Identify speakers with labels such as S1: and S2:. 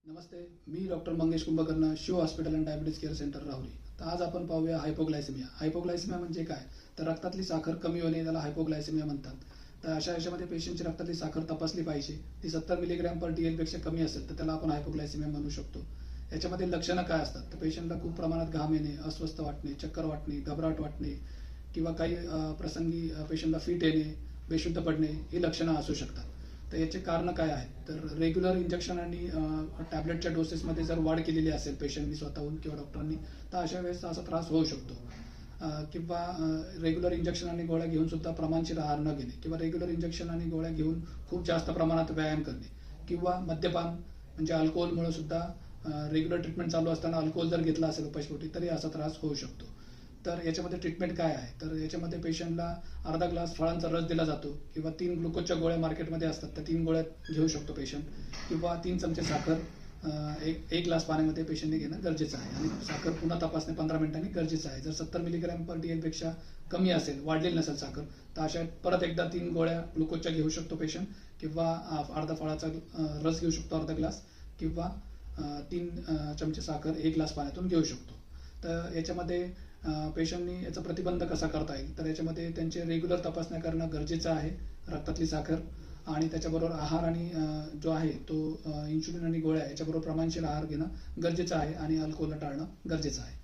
S1: नमस्ते, मी doctor Mangesh Kumbhakarn, Shiv hospital and diabetes care centre Rahuri. तर आज आपण पाहूया हायपोग्लायसेमिया. हायपोग्लायसेमिया म्हणजे काय? तर रक्तातली साखर कमी होणे, त्याला हायपोग्लायसेमिया म्हणतात. तर अशा याच्यामध्ये पेशंटची रक्तातली साखर तपासली पाहिजे. ती 70 मिलीग्रॅम पर DL पेक्षा कमी असेल तर त्याला आपण हायपोग्लायसेमिया म्हणू शकतो. याच्यामध्ये लक्षणं काय असतात? तर पेशंटला खूप प्रमाणात घाम येणे, अस्वस्थ वाटणे, चक्कर वाटणे, घबराट वाटणे किंवा काही प्रसंगी पेशंटला फिट येणे, बेशुद्ध पडणे ही लक्षणं असू शकतात. तर याचे कारण काय आहेत? तर रेग्युलर इंजेक्शन आणि टॅबलेटच्या डोसेसमध्ये जर वाढ केलेली असेल पेशंटनी स्वतःहून किंवा डॉक्टरांनी, तर अशा वेळेस असा त्रास होऊ शकतो. किंवा रेग्युलर इंजेक्शन आणि गोळ्या घेऊन सुद्धा प्रमाणशीर आहार न घेणे किंवा रेग्युलर इंजेक्शन आणि गोळ्या घेऊन खूप जास्त प्रमाणात व्यायाम करणे किंवा मद्यपान म्हणजे अल्कोहोलमुळे सुद्धा रेग्युलर ट्रीटमेंट चालू असताना अल्कोहोल जर घेतला असेल उपाशीपोटी तरी असा त्रास होऊ शकतो. तर याच्यामध्ये ट्रीटमेंट काय आहे? तर याच्यामध्ये पेशंटला अर्धा ग्लास फळांचा रस दिला जातो किंवा 3 ग्लुकोजच्या गोळ्या मार्केटमध्ये असतात, त्या 3 गोळ्या घेऊ शकतो पेशंट किंवा 3 चमचे साखर एक ग्लास पाण्यामध्ये पेशंटने घेणं गरजेचं आहे आणि साखर पुन्हा तपासणे 15 मिनिटांनी गरजेचं आहे. जर 70 मिलीग्रॅम पर DL पेक्षा कमी असेल, वाढलेली नसेल साखर, तर अशा परत एकदा 3 गोळ्या ग्लुकोजच्या घेऊ शकतो पेशंट किंवा अर्धा फळाचा रस घेऊ शकतो अर्धा ग्लास किंवा 3 चमचे साखर 1 ग्लास पाण्यातून घेऊ शकतो. तर याच्यामध्ये पेशंटनी याचा प्रतिबंध कसा करता येईल? तर याच्यामध्ये त्यांचे रेग्युलर तपासण्या करणं गरजेचं आहे, रक्तातली साखर आणि त्याच्याबरोबर आहार आणि जो आहे तो इन्शुलिन आणि गोळ्या याच्याबरोबर प्रमाणशीर आहार घेणं गरजेचं आहे आणि अल्कोहोल टाळणं गरजेचं आहे.